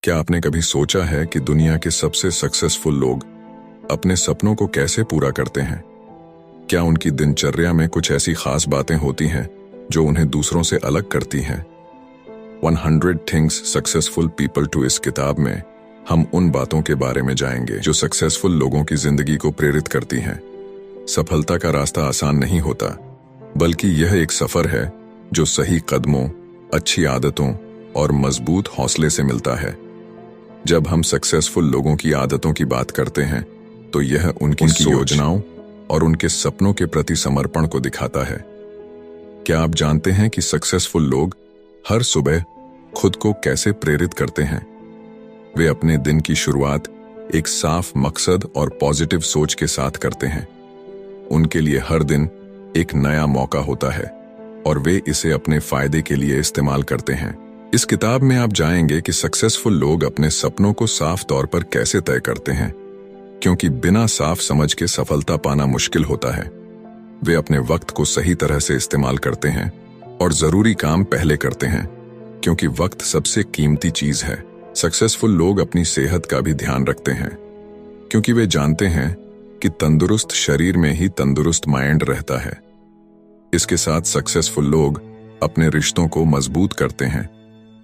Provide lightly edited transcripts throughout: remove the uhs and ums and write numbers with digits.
क्या आपने कभी सोचा है कि दुनिया के सबसे सक्सेसफुल लोग अपने सपनों को कैसे पूरा करते हैं? क्या उनकी दिनचर्या में कुछ ऐसी खास बातें होती हैं जो उन्हें दूसरों से अलग करती हैं? 100 थिंग्स सक्सेसफुल पीपल टू इस किताब में हम उन बातों के बारे में जाएंगे जो सक्सेसफुल लोगों की जिंदगी को प्रेरित करती हैं। सफलता का रास्ता आसान नहीं होता, बल्कि यह एक सफर है जो सही कदमों, अच्छी आदतों और मजबूत हौसले से मिलता है। जब हम सक्सेसफुल लोगों की आदतों की बात करते हैं तो यह उनकी योजनाओं और उनके सपनों के प्रति समर्पण को दिखाता है। क्या आप जानते हैं कि सक्सेसफुल लोग हर सुबह खुद को कैसे प्रेरित करते हैं? वे अपने दिन की शुरुआत एक साफ मकसद और पॉजिटिव सोच के साथ करते हैं। उनके लिए हर दिन एक नया मौका होता है और वे इसे अपने फायदे के लिए इस्तेमाल करते हैं। इस किताब में आप जानेंगे कि सक्सेसफुल लोग अपने सपनों को साफ तौर पर कैसे तय करते हैं, क्योंकि बिना साफ समझ के सफलता पाना मुश्किल होता है। वे अपने वक्त को सही तरह से इस्तेमाल करते हैं और जरूरी काम पहले करते हैं, क्योंकि वक्त सबसे कीमती चीज है। सक्सेसफुल लोग अपनी सेहत का भी ध्यान रखते हैं, क्योंकि वे जानते हैं कि तंदुरुस्त शरीर में ही तंदुरुस्त माइंड रहता है। इसके साथ सक्सेसफुल लोग अपने रिश्तों को मजबूत करते हैं,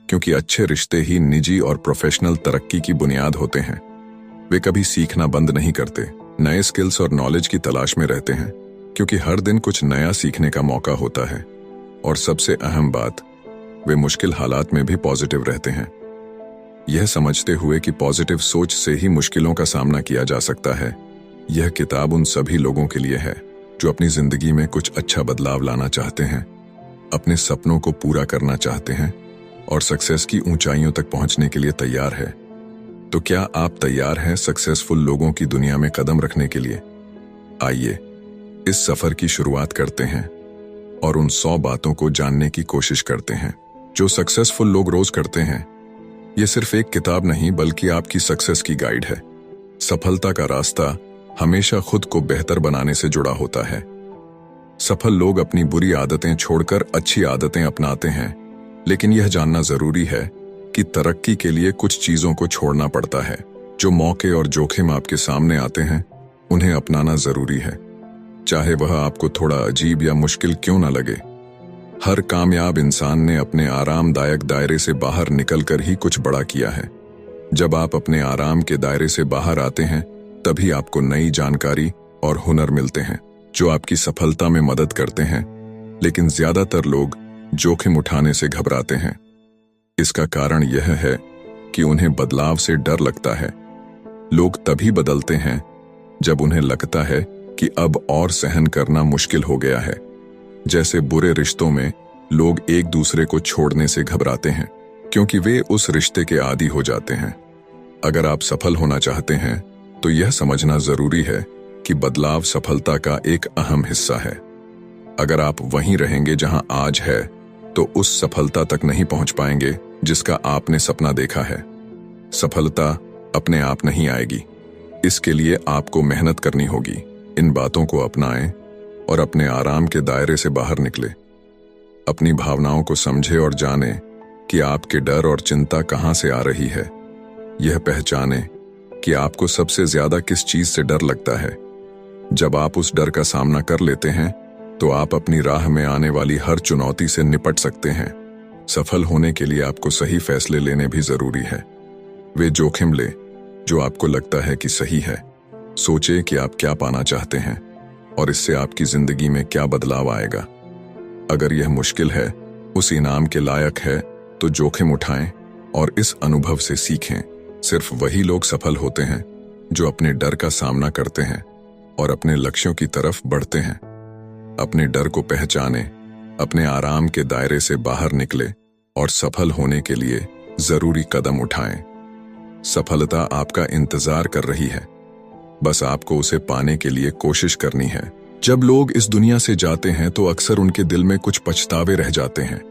क्योंकि अच्छे रिश्ते ही निजी और प्रोफेशनल तरक्की की बुनियाद होते हैं। वे कभी सीखना बंद नहीं करते, नए स्किल्स और नॉलेज की तलाश में रहते हैं, क्योंकि हर दिन कुछ नया सीखने का मौका होता है। और सबसे अहम बात, वे मुश्किल हालात में भी पॉजिटिव रहते हैं, यह समझते हुए कि पॉजिटिव सोच से ही मुश्किलों का सामना किया जा सकता है। यह किताब उन सभी लोगों के लिए है जो अपनी जिंदगी में कुछ अच्छा बदलाव लाना चाहते हैं, अपने सपनों को पूरा करना चाहते हैं और सक्सेस की ऊंचाइयों तक पहुंचने के लिए तैयार है। तो क्या आप तैयार हैं सक्सेसफुल लोगों की दुनिया में कदम रखने के लिए? आइए इस सफर की शुरुआत करते हैं और उन 100 बातों को जानने की कोशिश करते हैं जो सक्सेसफुल लोग रोज करते हैं। यह सिर्फ एक किताब नहीं, बल्कि आपकी सक्सेस की गाइड है। सफलता का रास्ता हमेशा खुद को बेहतर बनाने से जुड़ा होता है। सफल लोग अपनी बुरी आदतें छोड़कर अच्छी आदतें अपनाते हैं, लेकिन यह जानना जरूरी है कि तरक्की के लिए कुछ चीजों को छोड़ना पड़ता है। जो मौके और जोखिम आपके सामने आते हैं, उन्हें अपनाना जरूरी है, चाहे वह आपको थोड़ा अजीब या मुश्किल क्यों न लगे। हर कामयाब इंसान ने अपने आरामदायक दायरे से बाहर निकलकर ही कुछ बड़ा किया है। जब आप अपने आराम के दायरे से बाहर आते हैं, तभी आपको नई जानकारी और हुनर मिलते हैं जो आपकी सफलता में मदद करते हैं। लेकिन ज्यादातर लोग जोखिम उठाने से घबराते हैं। इसका कारण यह है कि उन्हें बदलाव से डर लगता है। लोग तभी बदलते हैं जब उन्हें लगता है कि अब और सहन करना मुश्किल हो गया है। जैसे बुरे रिश्तों में लोग एक दूसरे को छोड़ने से घबराते हैं, क्योंकि वे उस रिश्ते के आदी हो जाते हैं। अगर आप सफल होना चाहते हैं तो यह समझना जरूरी है कि बदलाव सफलता का एक अहम हिस्सा है। अगर आप वहीं रहेंगे जहां आज है, तो उस सफलता तक नहीं पहुंच पाएंगे जिसका आपने सपना देखा है। सफलता अपने आप नहीं आएगी, इसके लिए आपको मेहनत करनी होगी। इन बातों को अपनाएं और अपने आराम के दायरे से बाहर निकले। अपनी भावनाओं को समझें और जानें कि आपके डर और चिंता कहां से आ रही है। यह पहचानें कि आपको सबसे ज्यादा किस चीज से डर लगता है। जब आप उस डर का सामना कर लेते हैं, तो आप अपनी राह में आने वाली हर चुनौती से निपट सकते हैं। सफल होने के लिए आपको सही फैसले लेने भी जरूरी है। वे जोखिम ले जो आपको लगता है कि सही है। सोचें कि आप क्या पाना चाहते हैं और इससे आपकी जिंदगी में क्या बदलाव आएगा। अगर यह मुश्किल है, उस इनाम के लायक है, तो जोखिम उठाएं और इस अनुभव से सीखें। सिर्फ वही लोग सफल होते हैं जो अपने डर का सामना करते हैं और अपने लक्ष्यों की तरफ बढ़ते हैं। अपने डर को पहचानें, अपने आराम के दायरे से बाहर निकले और सफल होने के लिए जरूरी कदम उठाएं। सफलता आपका इंतजार कर रही है, बस आपको उसे पाने के लिए कोशिश करनी है। जब लोग इस दुनिया से जाते हैं तो अक्सर उनके दिल में कुछ पछतावे रह जाते हैं।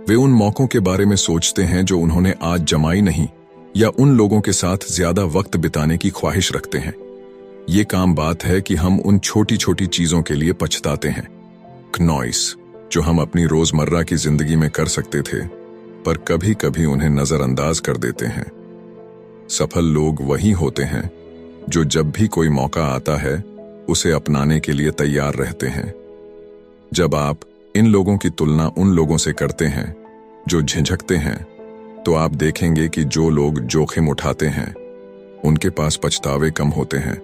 वे उन मौकों के बारे में सोचते हैं जो उन्होंने आज जमाई नहीं, या उन लोगों के साथ ज्यादा वक्त बिताने की ख्वाहिश रखते हैं। ये काम बात है कि हम उन छोटी छोटी चीजों के लिए पछताते हैं, नॉइस, जो हम अपनी रोजमर्रा की जिंदगी में कर सकते थे, पर कभी कभी उन्हें नजरअंदाज कर देते हैं। सफल लोग वही होते हैं जो जब भी कोई मौका आता है उसे अपनाने के लिए तैयार रहते हैं। जब आप इन लोगों की तुलना उन लोगों से करते हैं जो झिझकते हैं, तो आप देखेंगे कि जो लोग जोखिम उठाते हैं उनके पास पछतावे कम होते हैं।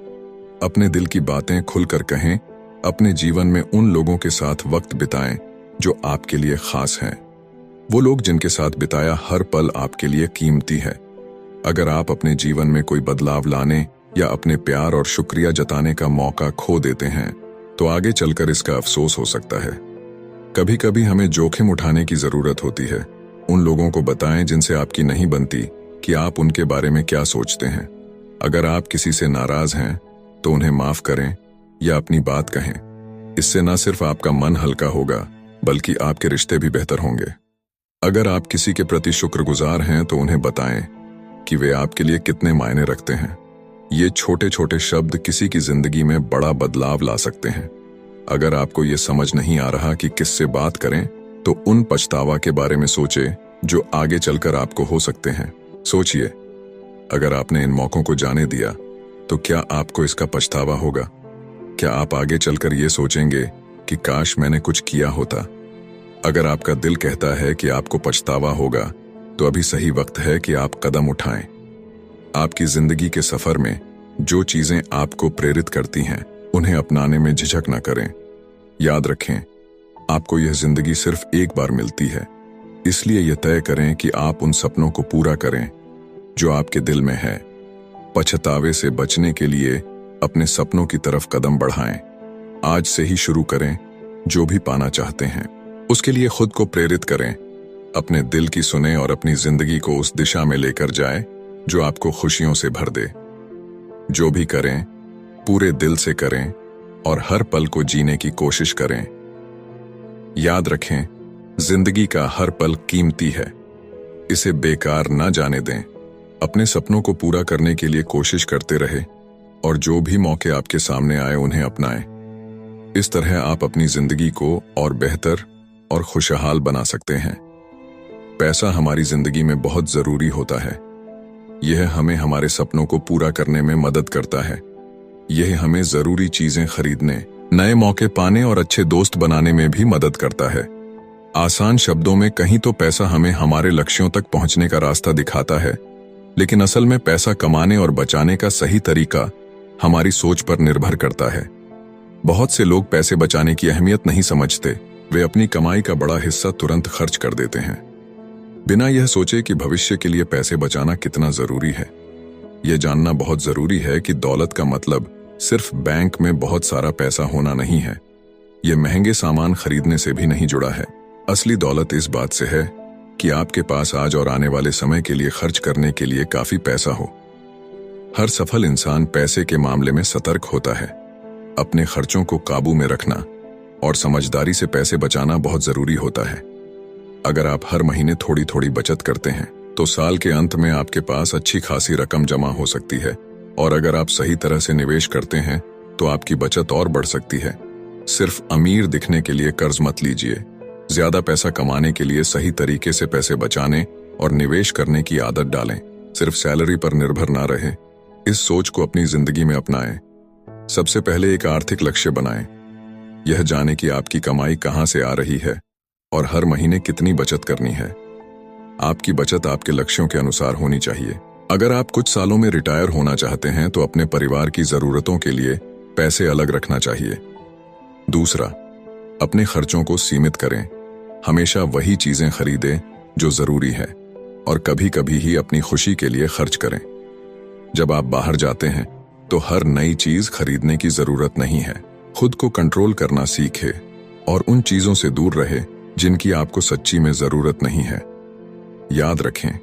अपने दिल की बातें खुलकर कहें, अपने जीवन में उन लोगों के साथ वक्त बिताएं जो आपके लिए खास हैं। वो लोग जिनके साथ बिताया हर पल आपके लिए कीमती है। अगर आप अपने जीवन में कोई बदलाव लाने या अपने प्यार और शुक्रिया जताने का मौका खो देते हैं, तो आगे चलकर इसका अफसोस हो सकता है। कभी कभी हमें जोखिम उठाने की जरूरत होती है। उन लोगों को बताएं जिनसे आपकी नहीं बनती कि आप उनके बारे में क्या सोचते हैं। अगर आप किसी से नाराज हैं तो उन्हें माफ करें या अपनी बात कहें। इससे न सिर्फ आपका मन हल्का होगा बल्कि आपके रिश्ते भी बेहतर होंगे। अगर आप किसी के प्रति शुक्रगुजार हैं तो उन्हें बताएं कि वे आपके लिए कितने मायने रखते हैं। ये छोटे छोटे शब्द किसी की जिंदगी में बड़ा बदलाव ला सकते हैं। अगर आपको ये समझ नहीं आ रहा कि किससे बात करें, तो उन पछतावा के बारे में सोचें जो आगे चलकर आपको हो सकते हैं। सोचिए, अगर आपने इन मौकों को जाने दिया तो क्या आपको इसका पछतावा होगा? क्या आप आगे चलकर ये सोचेंगे कि काश मैंने कुछ किया होता? अगर आपका दिल कहता है कि आपको पछतावा होगा, तो अभी सही वक्त है कि आप कदम उठाएं। आपकी जिंदगी के सफर में जो चीजें आपको प्रेरित करती हैं, उन्हें अपनाने में झिझक न करें। याद रखें, आपको यह जिंदगी सिर्फ एक बार मिलती है, इसलिए यह तय करें कि आप उन सपनों को पूरा करें जो आपके दिल में है। पछतावे से बचने के लिए अपने सपनों की तरफ कदम बढ़ाएं। आज से ही शुरू करें। जो भी पाना चाहते हैं उसके लिए खुद को प्रेरित करें। अपने दिल की सुने और अपनी जिंदगी को उस दिशा में लेकर जाएं जो आपको खुशियों से भर दे। जो भी करें पूरे दिल से करें और हर पल को जीने की कोशिश करें। याद रखें, जिंदगी का हर पल कीमती है, इसे बेकार ना जाने दें। अपने सपनों को पूरा करने के लिए कोशिश करते रहे और जो भी मौके आपके सामने आए उन्हें अपनाएं। इस तरह आप अपनी जिंदगी को और बेहतर और खुशहाल बना सकते हैं। पैसा हमारी जिंदगी में बहुत जरूरी होता है। यह हमें हमारे सपनों को पूरा करने में मदद करता है। यह हमें जरूरी चीजें खरीदने, नए मौके पाने और अच्छे दोस्त बनाने में भी मदद करता है। आसान शब्दों में कहीं तो पैसा हमें हमारे लक्ष्यों तक पहुंचने का रास्ता दिखाता है, लेकिन असल में पैसा कमाने और बचाने का सही तरीका हमारी सोच पर निर्भर करता है। बहुत से लोग पैसे बचाने की अहमियत नहीं समझते। वे अपनी कमाई का बड़ा हिस्सा तुरंत खर्च कर देते हैं, बिना यह सोचे कि भविष्य के लिए पैसे बचाना कितना जरूरी है। यह जानना बहुत जरूरी है कि दौलत का मतलब सिर्फ बैंक में बहुत सारा पैसा होना नहीं है। यह महंगे सामान खरीदने से भी नहीं जुड़ा है। असली दौलत इस बात से है कि आपके पास आज और आने वाले समय के लिए खर्च करने के लिए काफी पैसा हो। हर सफल इंसान पैसे के मामले में सतर्क होता है। अपने खर्चों को काबू में रखना और समझदारी से पैसे बचाना बहुत जरूरी होता है। अगर आप हर महीने थोड़ी थोड़ी बचत करते हैं तो साल के अंत में आपके पास अच्छी खासी रकम जमा हो सकती है। और अगर आप सही तरह से निवेश करते हैं तो आपकी बचत और बढ़ सकती है। सिर्फ अमीर दिखने के लिए कर्ज मत लीजिए। ज्यादा पैसा कमाने के लिए सही तरीके से पैसे बचाने और निवेश करने की आदत डालें। सिर्फ सैलरी पर निर्भर ना रहे। इस सोच को अपनी जिंदगी में अपनाएं। सबसे पहले एक आर्थिक लक्ष्य बनाएं। यह जाने कि आपकी कमाई कहां से आ रही है और हर महीने कितनी बचत करनी है। आपकी बचत आपके लक्ष्यों के अनुसार होनी चाहिए। अगर आप कुछ सालों में रिटायर होना चाहते हैं तो अपने परिवार की जरूरतों के लिए पैसे अलग रखना चाहिए। दूसरा, अपने खर्चों को सीमित करें। हमेशा वही चीजें खरीदें जो जरूरी है और कभी कभी ही अपनी खुशी के लिए खर्च करें। जब आप बाहर जाते हैं तो हर नई चीज खरीदने की जरूरत नहीं है। खुद को कंट्रोल करना सीखें और उन चीजों से दूर रहे जिनकी आपको सच्ची में जरूरत नहीं है। याद रखें,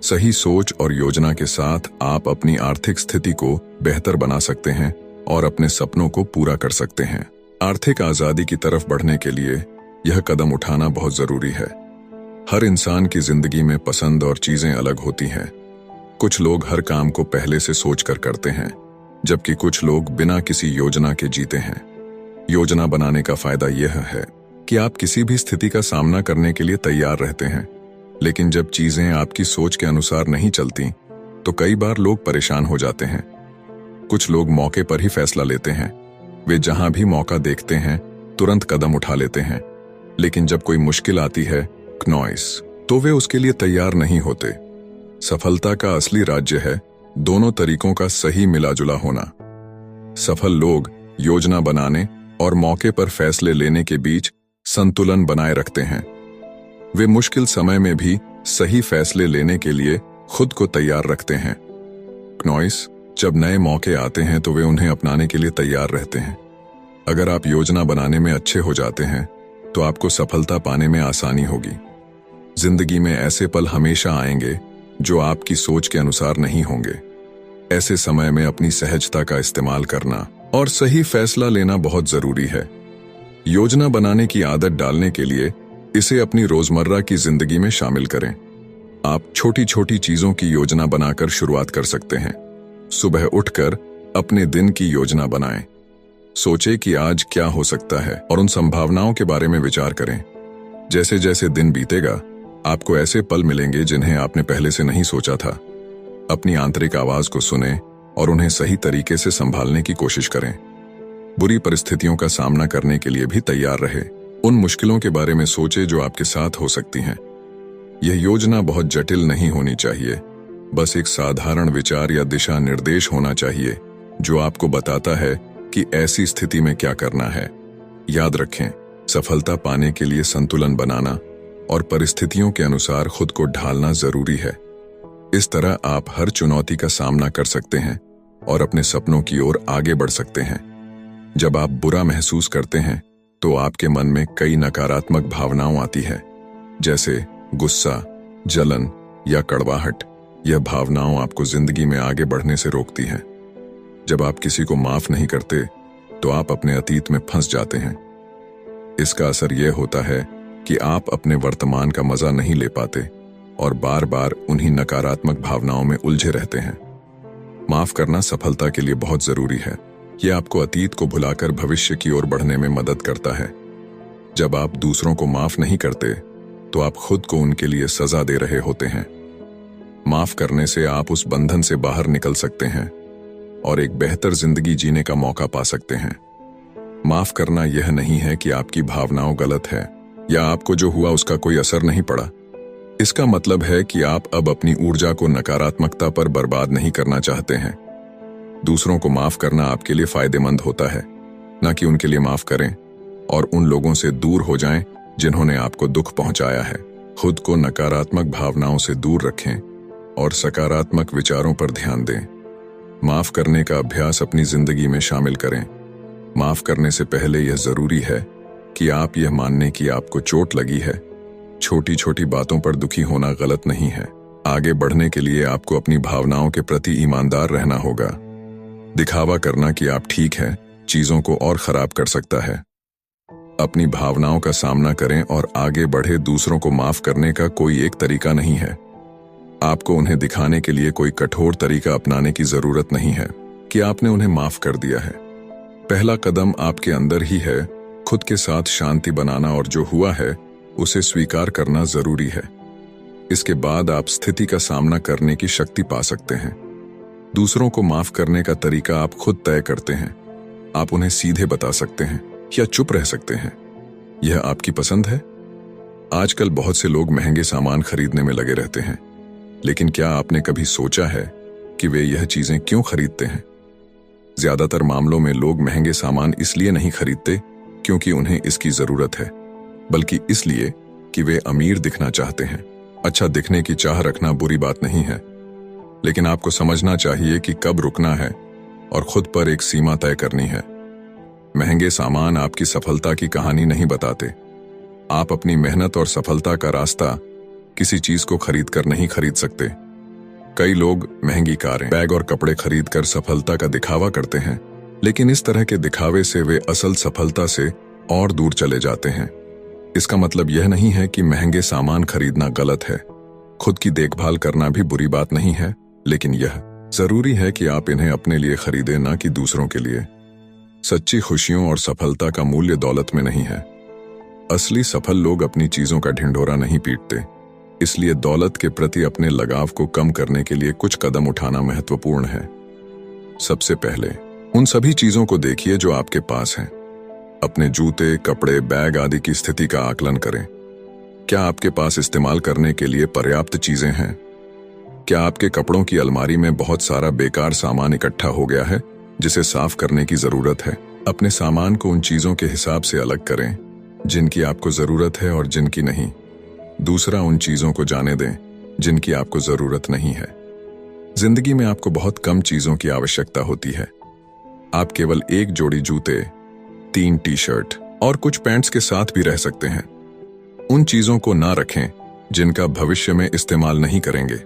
सही सोच और योजना के साथ आप अपनी आर्थिक स्थिति को बेहतर बना सकते हैं और अपने सपनों को पूरा कर सकते हैं। आर्थिक आजादी की तरफ बढ़ने के लिए यह कदम उठाना बहुत जरूरी है। हर इंसान की जिंदगी में पसंद और चीजें अलग होती हैं। कुछ लोग हर काम को पहले से सोचकर करते हैं, जबकि कुछ लोग बिना किसी योजना के जीते हैं। योजना बनाने का फायदा यह है कि आप किसी भी स्थिति का सामना करने के लिए तैयार रहते हैं, लेकिन जब चीजें आपकी सोच के अनुसार नहीं चलती, तो कई बार लोग परेशान हो जाते हैं। कुछ लोग मौके पर ही फैसला लेते हैं। वे जहां भी मौका देखते हैं तुरंत कदम उठा लेते हैं, लेकिन जब कोई मुश्किल आती है तो वे उसके लिए तैयार नहीं होते। सफलता का असली राज्य है दोनों तरीकों का सही मिलाजुला होना। सफल लोग योजना बनाने और मौके पर फैसले लेने के बीच संतुलन बनाए रखते हैं। वे मुश्किल समय में भी सही फैसले लेने के लिए खुद को तैयार रखते हैं। जब नए मौके आते हैं तो वे उन्हें अपनाने के लिए तैयार रहते हैं। अगर आप योजना बनाने में अच्छे हो जाते हैं तो आपको सफलता पाने में आसानी होगी। जिंदगी में ऐसे पल हमेशा आएंगे जो आपकी सोच के अनुसार नहीं होंगे। ऐसे समय में अपनी सहजता का इस्तेमाल करना और सही फैसला लेना बहुत जरूरी है। योजना बनाने की आदत डालने के लिए इसे अपनी रोजमर्रा की जिंदगी में शामिल करें। आप छोटी छोटी चीजों की योजना बनाकर शुरुआत कर सकते हैं। सुबह उठकर अपने दिन की योजना बनाएं। सोचें कि आज क्या हो सकता है और उन संभावनाओं के बारे में विचार करें। जैसे जैसे दिन बीतेगा आपको ऐसे पल मिलेंगे जिन्हें आपने पहले से नहीं सोचा था। अपनी आंतरिक आवाज को सुनें और उन्हें सही तरीके से संभालने की कोशिश करें। बुरी परिस्थितियों का सामना करने के लिए भी तैयार रहे। उन मुश्किलों के बारे में सोचें जो आपके साथ हो सकती हैं। यह योजना बहुत जटिल नहीं होनी चाहिए, बस एक साधारण विचार या दिशा निर्देश होना चाहिए जो आपको बताता है कि ऐसी स्थिति में क्या करना है। याद रखें, सफलता पाने के लिए संतुलन बनाना और परिस्थितियों के अनुसार खुद को ढालना जरूरी है। इस तरह आप हर चुनौती का सामना कर सकते हैं और अपने सपनों की ओर आगे बढ़ सकते हैं। जब आप बुरा महसूस करते हैं तो आपके मन में कई नकारात्मक भावनाएं आती है, जैसे गुस्सा, जलन या कड़वाहट। यह भावनाएं आपको जिंदगी में आगे बढ़ने से रोकती हैं। जब आप किसी को माफ नहीं करते तो आप अपने अतीत में फंस जाते हैं। इसका असर यह होता है कि आप अपने वर्तमान का मजा नहीं ले पाते और बार बार उन्हीं नकारात्मक भावनाओं में उलझे रहते हैं। माफ करना सफलता के लिए बहुत जरूरी है। यह आपको अतीत को भुलाकर भविष्य की ओर बढ़ने में मदद करता है। जब आप दूसरों को माफ नहीं करते तो आप खुद को उनके लिए सजा दे रहे होते हैं। माफ करने से आप उस बंधन से बाहर निकल सकते हैं और एक बेहतर जिंदगी जीने का मौका पा सकते हैं। माफ करना यह नहीं है कि आपकी भावनाओं गलत है या आपको जो हुआ उसका कोई असर नहीं पड़ा। इसका मतलब है कि आप अब अपनी ऊर्जा को नकारात्मकता पर बर्बाद नहीं करना चाहते हैं। दूसरों को माफ करना आपके लिए फायदेमंद होता है, न कि उनके लिए माफ करें और उन लोगों से दूर हो जाएं जिन्होंने आपको दुख पहुंचाया है। खुद को नकारात्मक भावनाओं से दूर रखें और सकारात्मक विचारों पर ध्यान दें। माफ करने का अभ्यास अपनी जिंदगी में शामिल करें। माफ करने से पहले यह जरूरी है कि आप यह मानने की आपको चोट लगी है। छोटी छोटी बातों पर दुखी होना गलत नहीं है। आगे बढ़ने के लिए आपको अपनी भावनाओं के प्रति ईमानदार रहना होगा। दिखावा करना कि आप ठीक हैं चीजों को और खराब कर सकता है। अपनी भावनाओं का सामना करें और आगे बढ़े। दूसरों को माफ करने का कोई एक तरीका नहीं है। आपको उन्हें दिखाने के लिए कोई कठोर तरीका अपनाने की जरूरत नहीं है कि आपने उन्हें माफ कर दिया है। पहला कदम आपके अंदर ही है। खुद के साथ शांति बनाना और जो हुआ है उसे स्वीकार करना जरूरी है। इसके बाद आप स्थिति का सामना करने की शक्ति पा सकते हैं। दूसरों को माफ करने का तरीका आप खुद तय करते हैं। आप उन्हें सीधे बता सकते हैं या चुप रह सकते हैं। यह आपकी पसंद है। आजकल बहुत से लोग महंगे सामान खरीदने में लगे रहते हैं, लेकिन क्या आपने कभी सोचा है कि वे यह चीजें क्यों खरीदते हैं? ज्यादातर मामलों में लोग महंगे सामान इसलिए नहीं खरीदते क्योंकि उन्हें इसकी जरूरत है, बल्कि इसलिए कि वे अमीर दिखना चाहते हैं। अच्छा दिखने की चाह रखना बुरी बात नहीं है, लेकिन आपको समझना चाहिए कि कब रुकना है और खुद पर एक सीमा तय करनी है। महंगे सामान आपकी सफलता की कहानी नहीं बताते। आप अपनी मेहनत और सफलता का रास्ता किसी चीज को खरीद कर नहीं खरीद सकते। कई लोग महंगी कारें, बैग और कपड़े खरीद कर सफलता का दिखावा करते हैं, लेकिन इस तरह के दिखावे से वे असल सफलता से और दूर चले जाते हैं। इसका मतलब यह नहीं है कि महंगे सामान खरीदना गलत है। खुद की देखभाल करना भी बुरी बात नहीं है, लेकिन यह जरूरी है कि आप इन्हें अपने लिए खरीदें, ना कि दूसरों के लिए। सच्ची खुशियों और सफलता का मूल्य दौलत में नहीं है। असली सफल लोग अपनी चीजों का ढिंढोरा नहीं पीटते, इसलिए दौलत के प्रति अपने लगाव को कम करने के लिए कुछ कदम उठाना महत्वपूर्ण है। सबसे पहले उन सभी चीजों को देखिए जो आपके पास हैं। अपने जूते, कपड़े, बैग आदि की स्थिति का आकलन करें। क्या आपके पास इस्तेमाल करने के लिए पर्याप्त चीजें हैं? क्या आपके कपड़ों की अलमारी में बहुत सारा बेकार सामान इकट्ठा हो गया है जिसे साफ करने की जरूरत है? अपने सामान को उन चीजों के हिसाब से अलग करें जिनकी आपको जरूरत है और जिनकी नहीं। दूसरा, उन चीजों को जाने दें जिनकी आपको जरूरत नहीं है। जिंदगी में आपको बहुत कम चीजों की आवश्यकता होती है। आप केवल एक जोड़ी जूते, 3 टी-शर्ट और कुछ पैंट्स के साथ भी रह सकते हैं। उन चीजों को ना रखें जिनका भविष्य में इस्तेमाल नहीं करेंगे।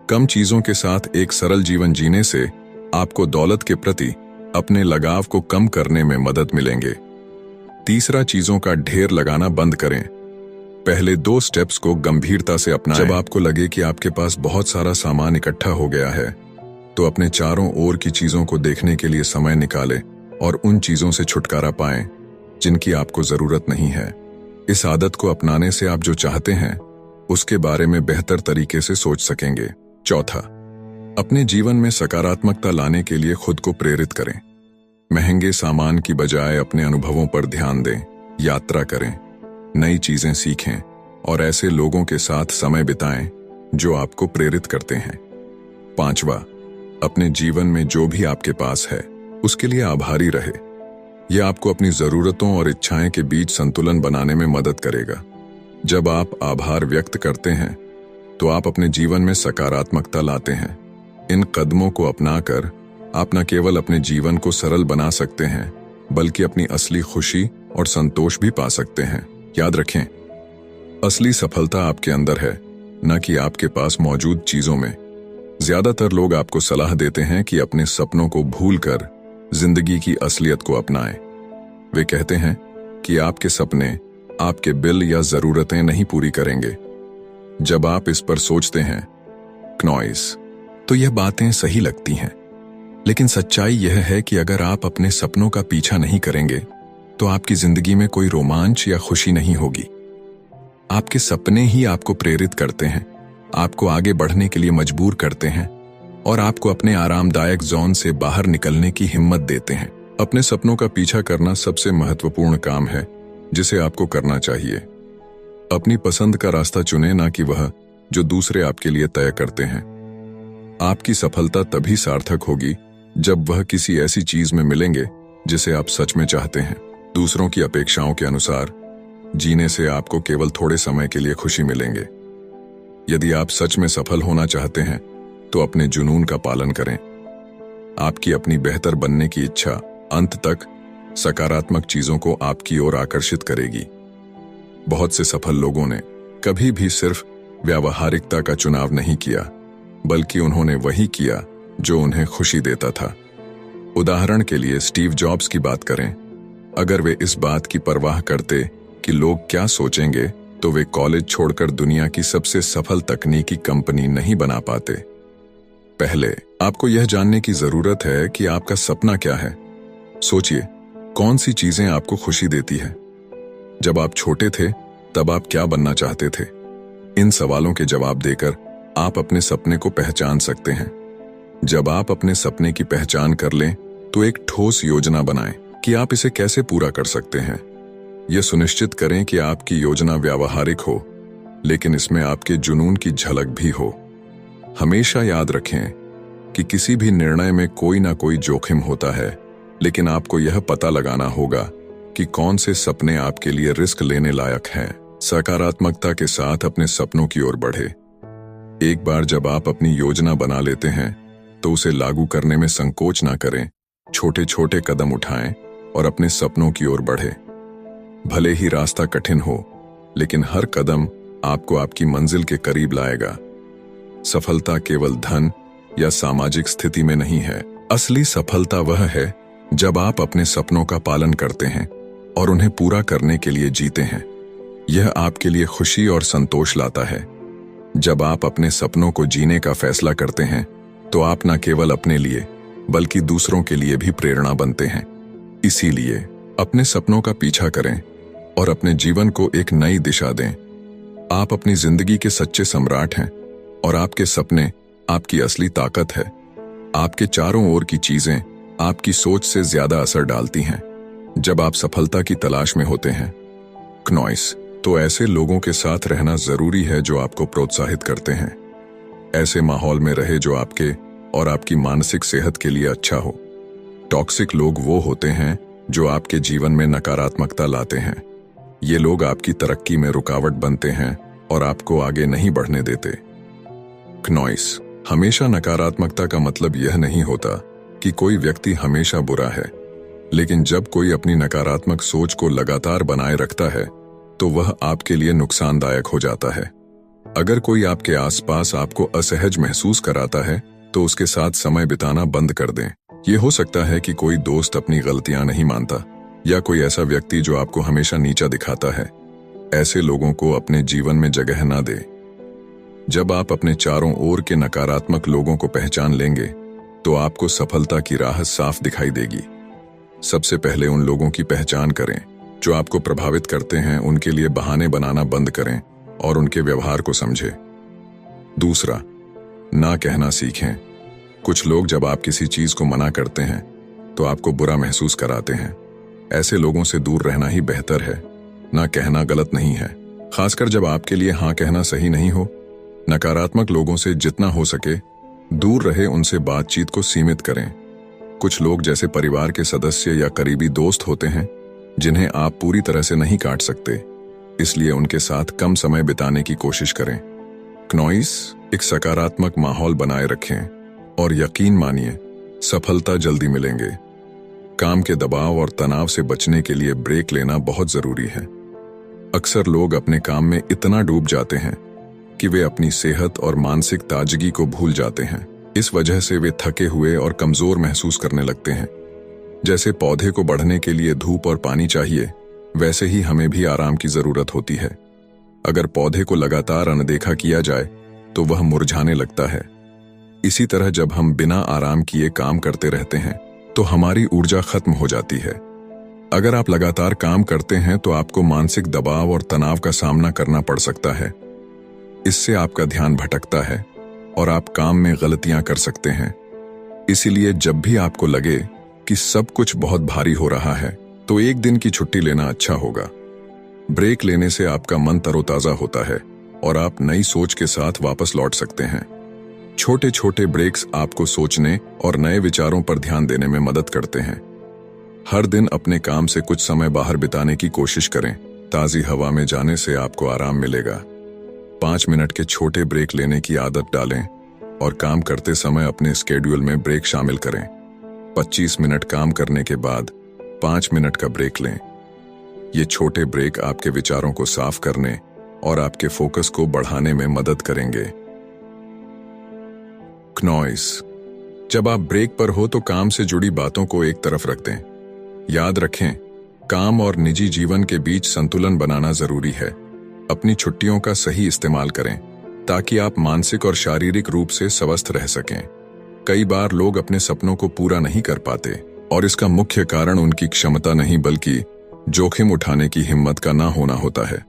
कम चीजों के साथ एक सरल जीवन जीने से आपको दौलत के प्रति अपने लगाव को कम करने में मदद मिलेंगे। तीसरा, चीजों का ढेर लगाना बंद करें। पहले 2 स्टेप्स को गंभीरता से अपनाएं। जब आपको लगे कि आपके पास बहुत सारा सामान इकट्ठा हो गया है, तो अपने चारों ओर की चीजों को देखने के लिए समय निकालें और उन चीजों से छुटकारा पाएं जिनकी आपको जरूरत नहीं है। इस आदत को अपनाने से आप जो चाहते हैं उसके बारे में बेहतर तरीके से सोच सकेंगे। चौथा, अपने जीवन में सकारात्मकता लाने के लिए खुद को प्रेरित करें। महंगे सामान की बजाय अपने अनुभवों पर ध्यान दें, यात्रा करें, नई चीजें सीखें और ऐसे लोगों के साथ समय बिताएं जो आपको प्रेरित करते हैं। पांचवा, अपने जीवन में जो भी आपके पास है उसके लिए आभारी रहे। यह आपको अपनी जरूरतों और इच्छाएं के बीच संतुलन बनाने में मदद करेगा। जब आप आभार व्यक्त करते हैं तो आप अपने जीवन में सकारात्मकता लाते हैं। इन कदमों को अपनाकर आप न केवल अपने जीवन को सरल बना सकते हैं बल्कि अपनी असली खुशी और संतोष भी पा सकते हैं। याद रखें, असली सफलता आपके अंदर है, न कि आपके पास मौजूद चीजों में। ज्यादातर लोग आपको सलाह देते हैं कि अपने सपनों को भूलकर जिंदगी की असलियत को अपनाएं। वे कहते हैं कि आपके सपने आपके बिल या जरूरतें नहीं पूरी करेंगे। जब आप इस पर सोचते हैं नॉइस, तो यह बातें सही लगती हैं, लेकिन सच्चाई यह है कि अगर आप अपने सपनों का पीछा नहीं करेंगे तो आपकी जिंदगी में कोई रोमांच या खुशी नहीं होगी। आपके सपने ही आपको प्रेरित करते हैं, आपको आगे बढ़ने के लिए मजबूर करते हैं और आपको अपने आरामदायक जोन से बाहर निकलने की हिम्मत देते हैं। अपने सपनों का पीछा करना सबसे महत्वपूर्ण काम है जिसे आपको करना चाहिए। अपनी पसंद का रास्ता चुनें, ना कि वह जो दूसरे आपके लिए तय करते हैं। आपकी सफलता तभी सार्थक होगी जब वह किसी ऐसी चीज में मिलेंगे जिसे आप सच में चाहते हैं। दूसरों की अपेक्षाओं के अनुसार जीने से आपको केवल थोड़े समय के लिए खुशी मिलेंगे। यदि आप सच में सफल होना चाहते हैं तो अपने जुनून का पालन करें। आपकी अपनी बेहतर बनने की इच्छा अंत तक सकारात्मक चीजों को आपकी ओर आकर्षित करेगी। बहुत से सफल लोगों ने कभी भी सिर्फ व्यावहारिकता का चुनाव नहीं किया, बल्कि उन्होंने वही किया जो उन्हें खुशी देता था। उदाहरण के लिए स्टीव जॉब्स की बात करें। अगर वे इस बात की परवाह करते कि लोग क्या सोचेंगे, तो वे कॉलेज छोड़कर दुनिया की सबसे सफल तकनीकी कंपनी नहीं बना पाते। पहले आपको यह जानने की जरूरत है कि आपका सपना क्या है। सोचिए, कौन सी चीजें आपको खुशी देती है? जब आप छोटे थे तब आप क्या बनना चाहते थे? इन सवालों के जवाब देकर आप अपने सपने को पहचान सकते हैं। जब आप अपने सपने की पहचान कर लें तो एक ठोस योजना बनाएं कि आप इसे कैसे पूरा कर सकते हैं। यह सुनिश्चित करें कि आपकी योजना व्यावहारिक हो, लेकिन इसमें आपके जुनून की झलक भी हो। हमेशा याद रखें कि किसी भी निर्णय में कोई ना कोई जोखिम होता है, लेकिन आपको यह पता लगाना होगा कि कौन से सपने आपके लिए रिस्क लेने लायक हैं। सकारात्मकता के साथ अपने सपनों की ओर बढ़े। एक बार जब आप अपनी योजना बना लेते हैं तो उसे लागू करने में संकोच ना करें। छोटे छोटे कदम उठाएं और अपने सपनों की ओर बढ़े। भले ही रास्ता कठिन हो, लेकिन हर कदम आपको आपकी मंजिल के करीब लाएगा। सफलता केवल धन या सामाजिक स्थिति में नहीं है। असली सफलता वह है जब आप अपने सपनों का पालन करते हैं और उन्हें पूरा करने के लिए जीते हैं। यह आपके लिए खुशी और संतोष लाता है। जब आप अपने सपनों को जीने का फैसला करते हैं तो आप न केवल अपने लिए बल्कि दूसरों के लिए भी प्रेरणा बनते हैं। इसीलिए अपने सपनों का पीछा करें और अपने जीवन को एक नई दिशा दें। आप अपनी जिंदगी के सच्चे सम्राट हैं और आपके सपने आपकी असली ताकत है। आपके चारों ओर की चीजें आपकी सोच से ज्यादा असर डालती हैं जब आप सफलता की तलाश में होते हैं। क्नॉइस, तो ऐसे लोगों के साथ रहना जरूरी है जो आपको प्रोत्साहित करते हैं। ऐसे माहौल में रहे जो आपके और आपकी मानसिक सेहत के लिए अच्छा हो। टॉक्सिक लोग वो होते हैं जो आपके जीवन में नकारात्मकता लाते हैं। ये लोग आपकी तरक्की में रुकावट बनते हैं और आपको आगे नहीं बढ़ने देते। क्नॉइस, हमेशा नकारात्मकता का मतलब यह नहीं होता कि कोई व्यक्ति हमेशा बुरा है, लेकिन जब कोई अपनी नकारात्मक सोच को लगातार बनाए रखता है तो वह आपके लिए नुकसानदायक हो जाता है। अगर कोई आपके आसपास आपको असहज महसूस कराता है तो उसके साथ समय बिताना बंद कर दें। ये हो सकता है कि कोई दोस्त अपनी गलतियां नहीं मानता या कोई ऐसा व्यक्ति जो आपको हमेशा नीचा दिखाता है। ऐसे लोगों को अपने जीवन में जगह ना दे। जब आप अपने चारों ओर के नकारात्मक लोगों को पहचान लेंगे तो आपको सफलता की राह साफ दिखाई देगी। सबसे पहले उन लोगों की पहचान करें जो आपको प्रभावित करते हैं। उनके लिए बहाने बनाना बंद करें और उनके व्यवहार को समझें। दूसरा, ना कहना सीखें। कुछ लोग जब आप किसी चीज को मना करते हैं तो आपको बुरा महसूस कराते हैं। ऐसे लोगों से दूर रहना ही बेहतर है। ना कहना गलत नहीं है, खासकर जब आपके लिए हाँ कहना सही नहीं हो। नकारात्मक लोगों से जितना हो सके दूर रहे, उनसे बातचीत को सीमित करें। कुछ लोग जैसे परिवार के सदस्य या करीबी दोस्त होते हैं जिन्हें आप पूरी तरह से नहीं काट सकते, इसलिए उनके साथ कम समय बिताने की कोशिश करें। क्नॉइस, एक सकारात्मक माहौल बनाए रखें और यकीन मानिए सफलता जल्दी मिलेंगे। काम के दबाव और तनाव से बचने के लिए ब्रेक लेना बहुत जरूरी है। अक्सर लोग अपने काम में इतना डूब जाते हैं कि वे अपनी सेहत और मानसिक ताजगी को भूल जाते हैं। इस वजह से वे थके हुए और कमजोर महसूस करने लगते हैं। जैसे पौधे को बढ़ने के लिए धूप और पानी चाहिए, वैसे ही हमें भी आराम की जरूरत होती है। अगर पौधे को लगातार अनदेखा किया जाए तो वह मुरझाने लगता है। इसी तरह जब हम बिना आराम किए काम करते रहते हैं तो हमारी ऊर्जा खत्म हो जाती है। अगर आप लगातार काम करते हैं तो आपको मानसिक दबाव और तनाव का सामना करना पड़ सकता है। इससे आपका ध्यान भटकता है और आप काम में गलतियां कर सकते हैं। इसीलिए जब भी आपको लगे कि सब कुछ बहुत भारी हो रहा है तो एक दिन की छुट्टी लेना अच्छा होगा। ब्रेक लेने से आपका मन तरोताजा होता है और आप नई सोच के साथ वापस लौट सकते हैं। छोटे छोटे ब्रेक्स आपको सोचने और नए विचारों पर ध्यान देने में मदद करते हैं। हर दिन अपने काम से कुछ समय बाहर बिताने की कोशिश करें। ताजी हवा में जाने से आपको आराम मिलेगा। 5 मिनट के छोटे ब्रेक लेने की आदत डालें और काम करते समय अपने स्केड्यूल में ब्रेक शामिल करें। 25 मिनट काम करने के बाद 5 मिनट का ब्रेक लें। ये छोटे ब्रेक आपके विचारों को साफ करने और आपके फोकस को बढ़ाने में मदद करेंगे। क्नॉइस, जब आप ब्रेक पर हो तो काम से जुड़ी बातों को एक तरफ रख दें। याद रखें, काम और निजी जीवन के बीच संतुलन बनाना जरूरी है। अपनी छुट्टियों का सही इस्तेमाल करें ताकि आप मानसिक और शारीरिक रूप से स्वस्थ रह सकें। कई बार लोग अपने सपनों को पूरा नहीं कर पाते और इसका मुख्य कारण उनकी क्षमता नहीं बल्कि जोखिम उठाने की हिम्मत का ना होना होता है।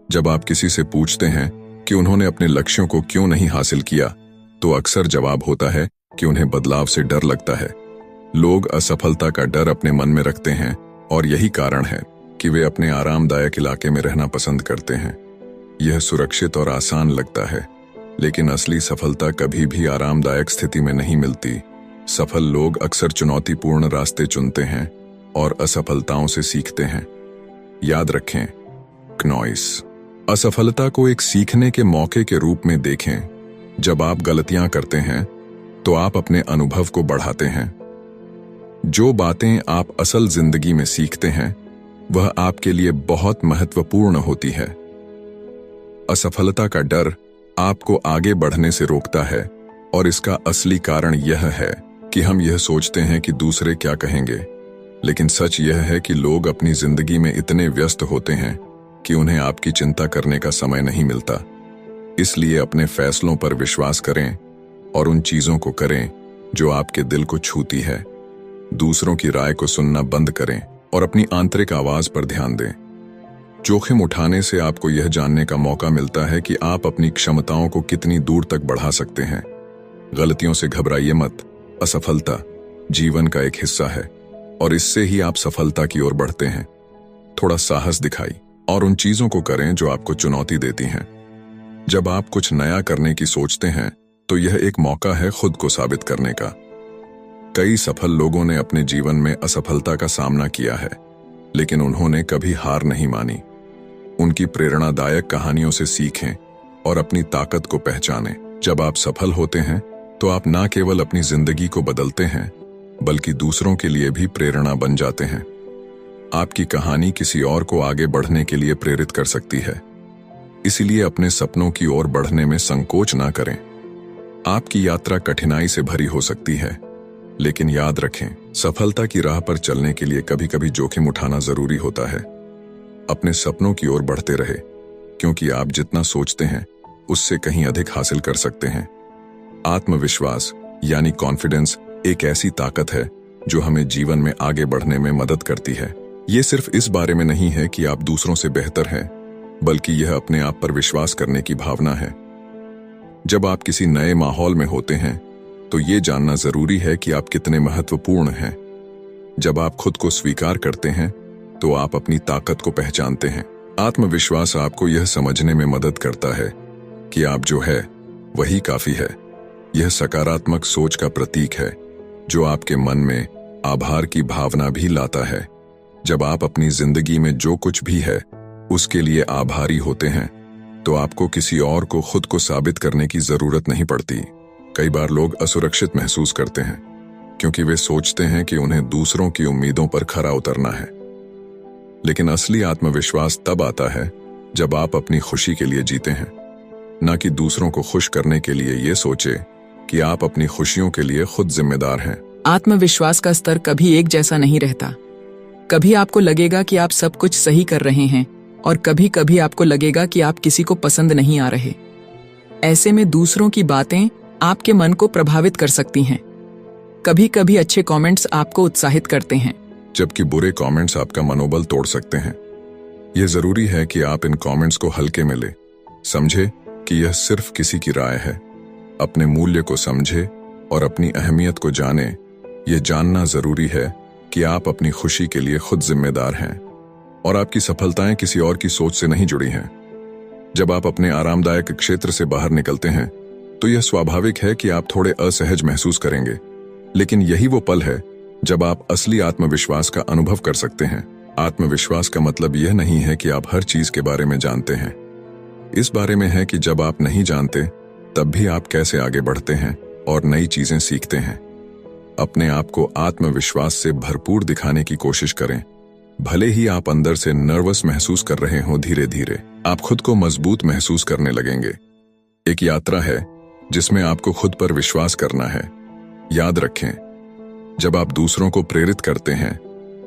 जब आप किसी से पूछते हैं कि उन्होंने अपने लक्ष्यों को क्यों नहीं हासिल किया तो अक्सर जवाब होता है कि उन्हें बदलाव से डर लगता है। लोग असफलता का डर अपने मन में रखते हैं और यही कारण है कि वे अपने आरामदायक इलाके में रहना पसंद करते हैं। यह सुरक्षित और आसान लगता है, लेकिन असली सफलता कभी भी आरामदायक स्थिति में नहीं मिलती। सफल लोग अक्सर चुनौतीपूर्ण रास्ते चुनते हैं और असफलताओं से सीखते हैं। याद रखें, क्नॉइस, असफलता को एक सीखने के मौके के रूप में देखें। जब आप गलतियां करते हैं तो आप अपने अनुभव को बढ़ाते हैं। जो बातें आप असल जिंदगी में सीखते हैं वह आपके लिए बहुत महत्वपूर्ण होती है। असफलता का डर आपको आगे बढ़ने से रोकता है और इसका असली कारण यह है कि हम यह सोचते हैं कि दूसरे क्या कहेंगे। लेकिन सच यह है कि लोग अपनी जिंदगी में इतने व्यस्त होते हैं कि उन्हें आपकी चिंता करने का समय नहीं मिलता। इसलिए अपने फैसलों पर विश्वास करें और उन चीजों को करें जो आपके दिल को छूती है। दूसरों की राय को सुनना बंद करें और अपनी आंतरिक आवाज पर ध्यान दें। जोखिम उठाने से आपको यह जानने का मौका मिलता है कि आप अपनी क्षमताओं को कितनी दूर तक बढ़ा सकते हैं। गलतियों से घबराइए मत। असफलता जीवन का एक हिस्सा है और इससे ही आप सफलता की ओर बढ़ते हैं। थोड़ा साहस दिखाई और उन चीजों को करें जो आपको चुनौती देती हैं। जब आप कुछ नया करने की सोचते हैं तो यह एक मौका है खुद को साबित करने का। कई सफल लोगों ने अपने जीवन में असफलता का सामना किया है, लेकिन उन्होंने कभी हार नहीं मानी। उनकी प्रेरणादायक कहानियों से सीखें और अपनी ताकत को पहचानें। जब आप सफल होते हैं तो आप न केवल अपनी जिंदगी को बदलते हैं, बल्कि दूसरों के लिए भी प्रेरणा बन जाते हैं। आपकी कहानी किसी और को आगे बढ़ने के लिए प्रेरित कर सकती है। इसीलिए अपने सपनों की ओर बढ़ने में संकोच ना करें। आपकी यात्रा कठिनाई से भरी हो सकती है, लेकिन याद रखें, सफलता की राह पर चलने के लिए कभी कभी जोखिम उठाना जरूरी होता है। अपने सपनों की ओर बढ़ते रहे, क्योंकि आप जितना सोचते हैं उससे कहीं अधिक हासिल कर सकते हैं। आत्मविश्वास यानी कॉन्फिडेंस एक ऐसी ताकत है जो हमें जीवन में आगे बढ़ने में मदद करती है। ये सिर्फ इस बारे में नहीं है कि आप दूसरों से बेहतर हैं, बल्कि यह अपने आप पर विश्वास करने की भावना है। जब आप किसी नए माहौल में होते हैं तो ये जानना जरूरी है कि आप कितने महत्वपूर्ण हैं। जब आप खुद को स्वीकार करते हैं तो आप अपनी ताकत को पहचानते हैं। आत्मविश्वास आपको यह समझने में मदद करता है कि आप जो है वही काफी है। यह सकारात्मक सोच का प्रतीक है जो आपके मन में आभार की भावना भी लाता है। जब आप अपनी जिंदगी में जो कुछ भी है उसके लिए आभारी होते हैं तो आपको किसी और को खुद को साबित करने की जरूरत नहीं पड़ती। कई बार लोग असुरक्षित महसूस करते हैं क्योंकि वे सोचते हैं कि उन्हें दूसरों की उम्मीदों पर खरा उतरना है। लेकिन असली आत्मविश्वास तब आता है जब आप अपनी खुशी के लिए जीते हैं, न कि दूसरों को खुश करने के लिए। ये सोचे कि आप अपनी खुशियों के लिए खुद जिम्मेदार हैं। आत्मविश्वास का स्तर कभी एक जैसा नहीं रहता। कभी आपको लगेगा कि आप सब कुछ सही कर रहे हैं और कभी कभी आपको लगेगा कि आप किसी को पसंद नहीं आ रहे। ऐसे में दूसरों की बातें आपके मन को प्रभावित कर सकती हैं। कभी कभी अच्छे कमेंट्स आपको उत्साहित करते हैं, जबकि बुरे कमेंट्स आपका मनोबल तोड़ सकते हैं। यह जरूरी है कि आप इन कमेंट्स को हल्के में लें। समझे कि यह सिर्फ किसी की राय है। अपने मूल्य को समझे और अपनी अहमियत को जाने। यह जानना जरूरी है कि आप अपनी खुशी के लिए खुद जिम्मेदार हैं और आपकी सफलताएं किसी और की सोच से नहीं जुड़ी हैं। जब आप अपने आरामदायक क्षेत्र से बाहर निकलते हैं तो यह स्वाभाविक है कि आप थोड़े असहज महसूस करेंगे, लेकिन यही वो पल है जब आप असली आत्मविश्वास का अनुभव कर सकते हैं। आत्मविश्वास का मतलब यह नहीं है कि आप हर चीज के बारे में जानते हैं। इस बारे में है कि जब आप नहीं जानते तब भी आप कैसे आगे बढ़ते हैं और नई चीजें सीखते हैं। अपने आप को आत्मविश्वास से भरपूर दिखाने की कोशिश करें। भले ही आप अंदर से नर्वस महसूस कर रहे हो, धीरे धीरे आप खुद को मजबूत महसूस करने लगेंगे। एक यात्रा है जिसमें आपको खुद पर विश्वास करना है। याद रखें, जब आप दूसरों को प्रेरित करते हैं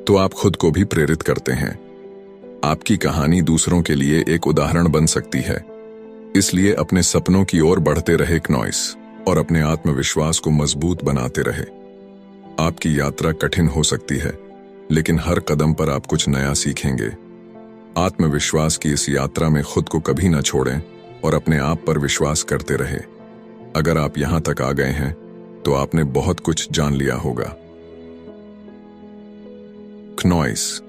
तो आप खुद को भी प्रेरित करते हैं। आपकी कहानी दूसरों के लिए एक उदाहरण बन सकती है। इसलिए अपने सपनों की ओर बढ़ते रहे नॉइस और अपने आत्मविश्वास को मजबूत बनाते रहे। आपकी यात्रा कठिन हो सकती है, लेकिन हर कदम पर आप कुछ नया सीखेंगे। आत्मविश्वास की इस यात्रा में खुद को कभी न छोड़ें और अपने आप पर विश्वास करते रहे। अगर आप यहां तक आ गए हैं तो आपने बहुत कुछ जान लिया होगा। नॉइस